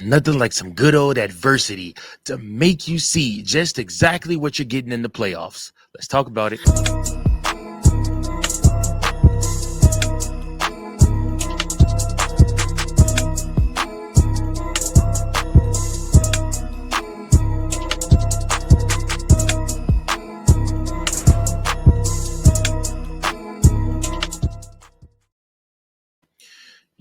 Nothing like some good old adversity to make you see just exactly what you're getting in the playoffs. Let's talk about it.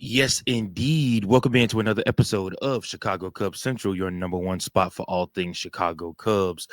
Yes, indeed. Welcome into another episode of Chicago Cubs Central, your number one spot for all things Chicago Cubs.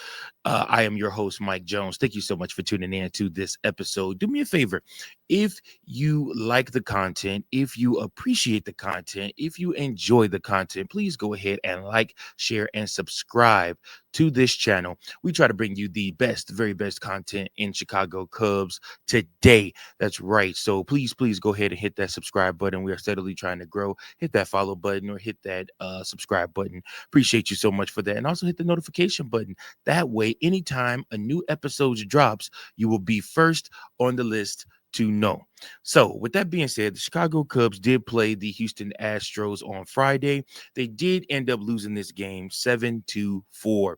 I am your host, Mike Jones. Thank you so much for tuning in to this episode. Do me a favor. If you like the content, if you appreciate the content, if you enjoy the content, please go ahead and like, share, and subscribe to this channel. We try to bring you the best, very best content in Chicago Cubs today. That's right. So please go ahead and hit that subscribe button. We are steadily trying to grow. Hit that follow button or hit that subscribe button. Appreciate you so much for that. And also hit the notification button. That way, anytime a new episode drops, you will be first on the list to know. So with that being said, the Chicago Cubs did play the Houston Astros on Friday. They did end up losing this game 7-4.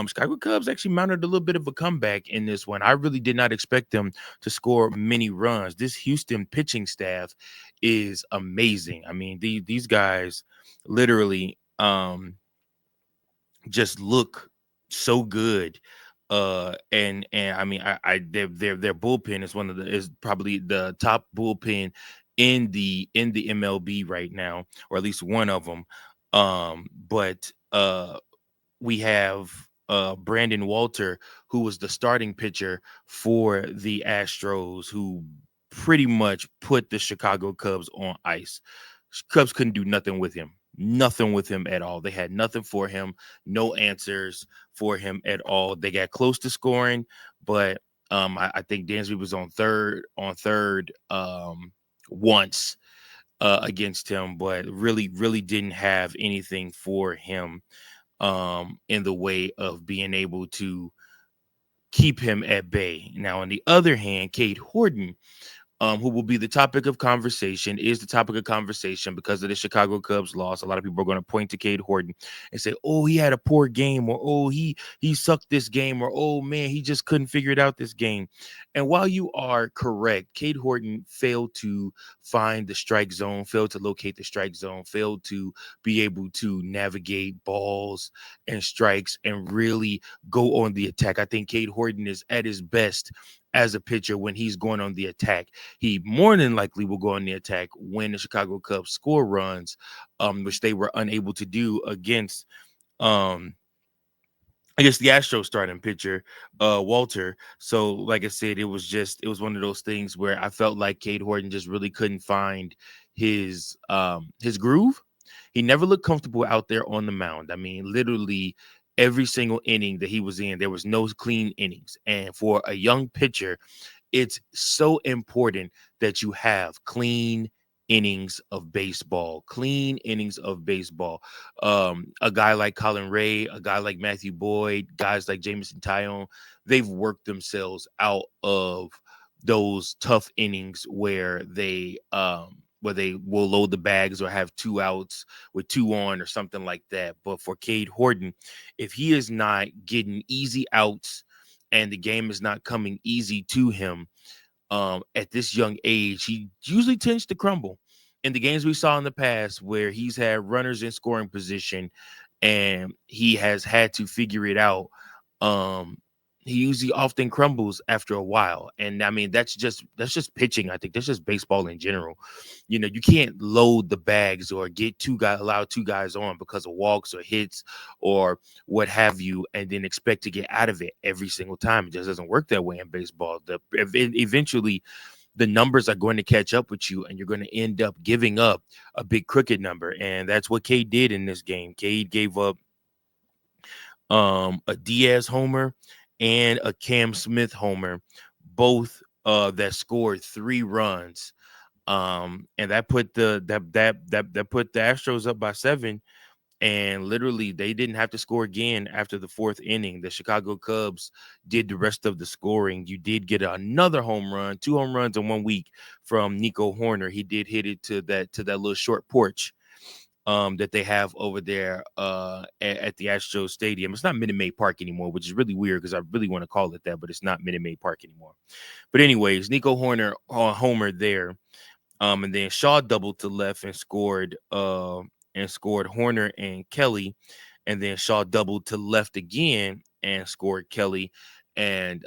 Chicago Cubs actually mounted a little bit of a comeback in this one. I really did not expect them to score many runs. This Houston pitching staff is amazing. I mean, these guys literally just look so good. And I mean, I their bullpen is probably the top bullpen in the MLB right now, or at least one of them. But we have Brandon Walter, who was the starting pitcher for the Astros, who pretty much put the Chicago Cubs on ice. Cubs couldn't do nothing with him at all. They had nothing for him, no answers for him at all. They got close to scoring, but I think Dansby was on third once against him, but really didn't have anything for him in the way of being able to keep him at bay. Now, on the other hand, Cade Horton, who will be the topic of conversation, is the topic of conversation because of the Chicago Cubs loss. A lot of people are going to point to Cade Horton and say, "Oh, he had a poor game," or "Oh, he sucked this game," or "Oh man, he just couldn't figure it out this game." And while you are correct, Cade Horton failed to find the strike zone, failed to locate the strike zone, failed to be able to navigate balls and strikes and really go on the attack. I think Cade Horton is at his best as a pitcher when he's going on the attack. He more than likely will go on the attack when the Chicago Cubs score runs, which they were unable to do against I guess the Astros starting pitcher, Walter. So, like I said, it was one of those things where I felt like Cade Horton just really couldn't find his groove. He never looked comfortable out there on the mound. I mean, literally every single inning that he was in, there was no clean innings. And for a young pitcher, it's so important that you have clean innings of baseball, a guy like Colin Ray, a guy like Matthew Boyd, guys like Jameson Tyone, they've worked themselves out of those tough innings where they will load the bags or have two outs with two on or something like that. But for Cade Horton, if he is not getting easy outs and the game is not coming easy to him at this young age, he usually tends to crumble. In the games we saw in the past where he's had runners in scoring position and he has had to figure it out, um, he usually often crumbles after a while. And I mean, that's just pitching. I think that's just baseball in general. You know, you can't load the bags or allow two guys on because of walks or hits or what have you, and then expect to get out of it every single time. It just doesn't work that way in baseball. Eventually the numbers are going to catch up with you and you're going to end up giving up a big crooked number. And that's what Cade did in this game. Cade gave up a Diaz homer and a Cam Smith homer, both that scored 3 runs. And that put that put the Astros up by 7. And literally, they didn't have to score again after the 4th inning. The Chicago Cubs did the rest of the scoring. You did get another home run, 2 home runs in 1 week from Nico Horner. He did hit it to that little short porch that they have over there at the Astros Stadium. It's not Minute Maid Park anymore, which is really weird because I really want to call it that, but it's not Minute Maid Park anymore. But anyways, Nico Horner homer there. And then Shaw doubled to left and scored Horner and Kelly. And then Shaw doubled to left again and scored Kelly. And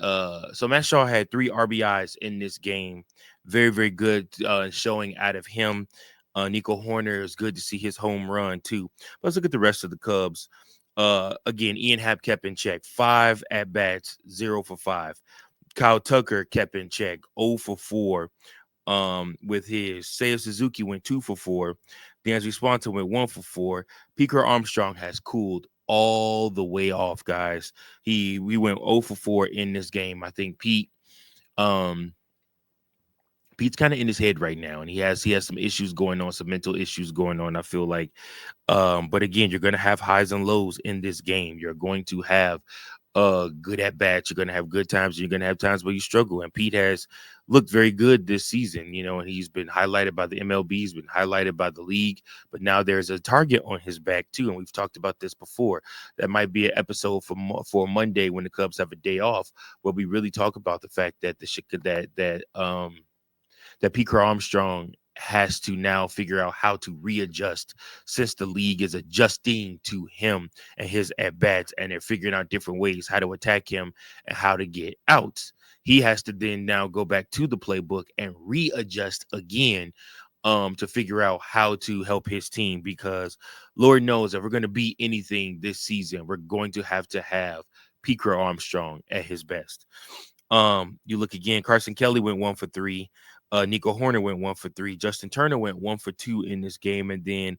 so Matt Shaw had 3 RBIs in this game. Very, very good showing out of him. Nico Horner, is good to see his home run too. But let's look at the rest of the Cubs. Again, Ian Happ kept in check. 5 at bats, 0 for 5. Kyle Tucker kept in check, 0 for 4. With his Seiya Suzuki went 2 for 4. Dansby Swanson went 1 for 4. Piker Armstrong has cooled all the way off, guys. We went 0 for 4 in this game. I think Pete's kind of in his head right now, and he has some issues going on, some mental issues going on, I feel like. But again, you're gonna have highs and lows in this game. You're going to have good at bats. You're going to have good times. You're going to have times where you struggle. And Pete has looked very good this season, and he's been highlighted by the MLB. He's been highlighted by the league. But now there's a target on his back too, and we've talked about this before. That might be an episode for Monday when the Cubs have a day off, where we really talk about the fact that that Piker Armstrong has to now figure out how to readjust, since the league is adjusting to him and his at-bats, and they're figuring out different ways how to attack him and how to get outs. He has to then now go back to the playbook and readjust again to figure out how to help his team, because Lord knows if we're going to beat anything this season, we're going to have Piker Armstrong at his best. You look again, Carson Kelly went 1 for 3. Nico Horner went 1 for 3. Justin Turner went 1 for 2 in this game. And then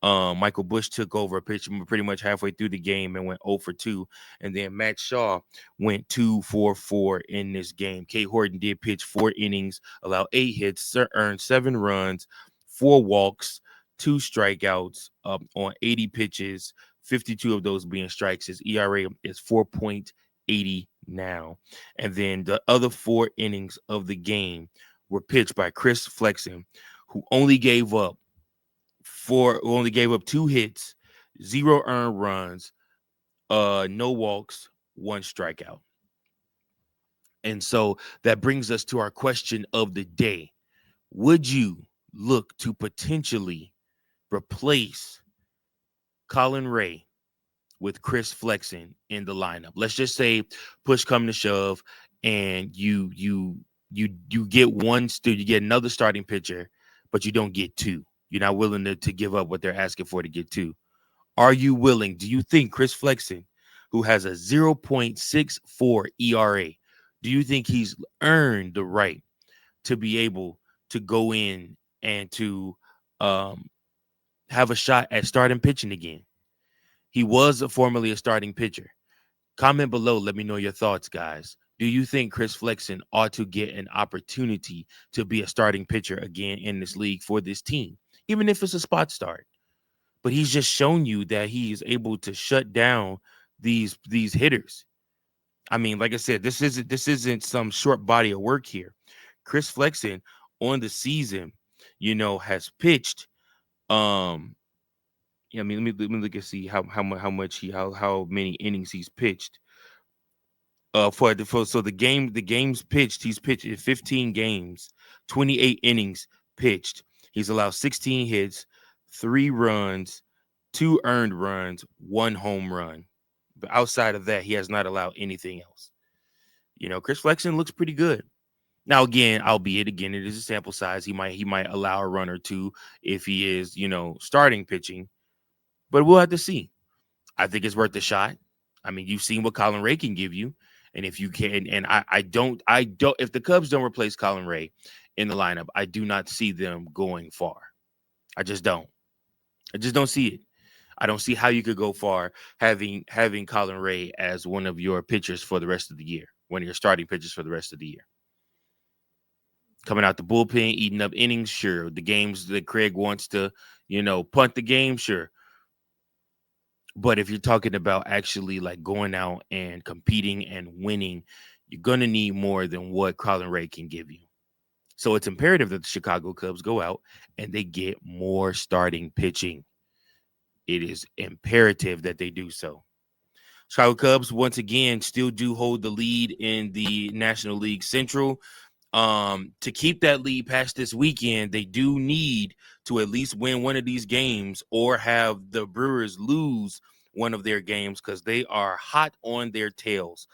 Michael Busch took over a pitch pretty much halfway through the game and went 0 for 2. And then Matt Shaw went 2 for 4 in this game. Cade Horton did pitch 4 innings, allowed 8 hits, earned 7 runs, 4 walks, 2 strikeouts on 80 pitches, 52 of those being strikes. His ERA is 4.80 now. And then the other 4 innings of the game were pitched by Chris Flexen, who only gave up 2 hits, 0 earned runs, no walks, 1 strikeout. And so that brings us to our question of the day. Would you look to potentially replace Colin Ray with Chris Flexen in the lineup? Let's just say push come to shove and you get you get another starting pitcher, but you don't get 2. You're not willing to give up what they're asking for to get 2. Are you willing? Do you think Chris Flexen, who has a 0.64 ERA, do you think he's earned the right to be able to go in and to have a shot at starting pitching again? He was formerly a starting pitcher. Comment below. Let me know your thoughts, guys. Do you think Chris Flexen ought to get an opportunity to be a starting pitcher again in this league for this team, even if it's a spot start? But he's just shown you that he is able to shut down these hitters. I mean, like I said, this isn't some short body of work here. Chris Flexen on the season, has pitched. I mean, let me look and see how many innings he's pitched. The games pitched, he's pitched in 15 games, 28 innings pitched. He's allowed 16 hits, 3 runs, 2 earned runs, 1 home run. But outside of that, he has not allowed anything else. Chris Flexen looks pretty good. Now, again, it is a sample size. He might allow a run or 2 if he is, starting pitching. But we'll have to see. I think it's worth a shot. I mean, you've seen what Colin Ray can give you. And if you can, and I don't, if the Cubs don't replace Colin Ray in the lineup, I do not see them going far. I just don't see it. I don't see how you could go far having Colin Ray as one of your pitchers for the rest of the year, one of your starting pitchers for the rest of the year. Coming out the bullpen, eating up innings, sure. The games that Craig wants to, punt the game, sure. But if you're talking about actually like going out and competing and winning, you're going to need more than what Colin Ray can give you. So it's imperative that the Chicago Cubs go out and they get more starting pitching. it is imperative that they do so. Chicago Cubs, once again, still do hold the lead in the National League Central. To keep that lead past this weekend, they do need to at least win one of these games or have the Brewers lose one of their games because they are hot on their tails.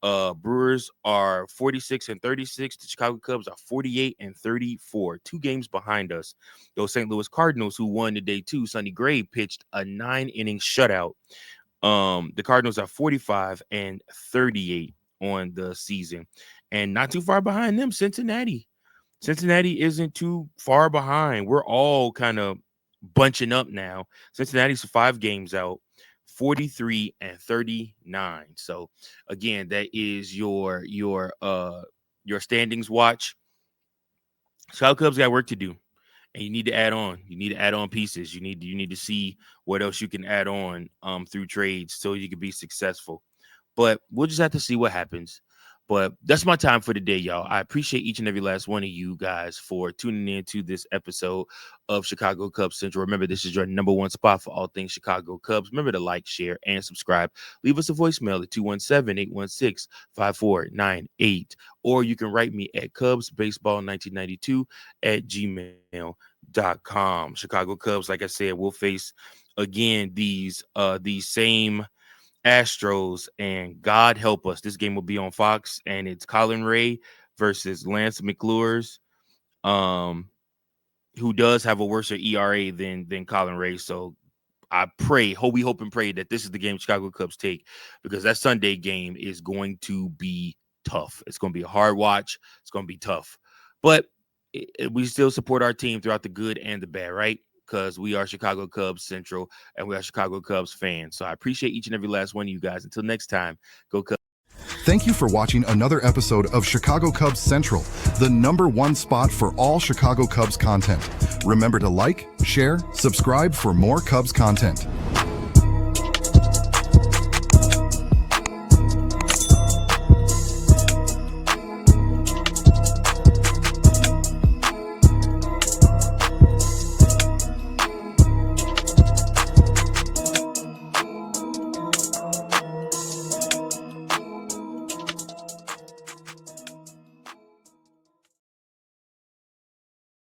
Brewers are 46-36. The Chicago Cubs are 48-34, 2 games behind us. Those St. Louis Cardinals, who won today too, Sonny Gray pitched a 9-inning shutout. The Cardinals are 45-38 on the season, and not too far behind them, Cincinnati. Cincinnati isn't too far behind. We're all kind of bunching up now. Cincinnati's 5 games out, 43-39. So again, that is your standings watch. Chicago Cubs got work to do, and you need to add on. You need to add on pieces. You need to see what else you can add on through trades so you can be successful. But we'll just have to see what happens. But that's my time for today, y'all. I appreciate each and every last one of you guys for tuning in to this episode of Chicago Cubs Central. Remember, this is your number one spot for all things Chicago Cubs. Remember to like, share, and subscribe. Leave us a voicemail at 217-816-5498. Or you can write me at cubsbaseball1992@gmail.com. Chicago Cubs, like I said, will face again these same Astros, and God help us, this game will be on Fox, and it's Colin Ray versus Lance McCullers, who does have a worse ERA than Colin Ray. So I hope and pray that this is the game Chicago Cubs take, because that Sunday game is going to be tough. It's going to be a hard watch. It's going to be tough, but we still support our team throughout the good and the bad, right? Because we are Chicago Cubs Central and we are Chicago Cubs fans. So I appreciate each and every last one of you guys. Until next time, go Cubs. Thank you for watching another episode of Chicago Cubs Central, the number one spot for all Chicago Cubs content. Remember to like, share, subscribe for more Cubs content.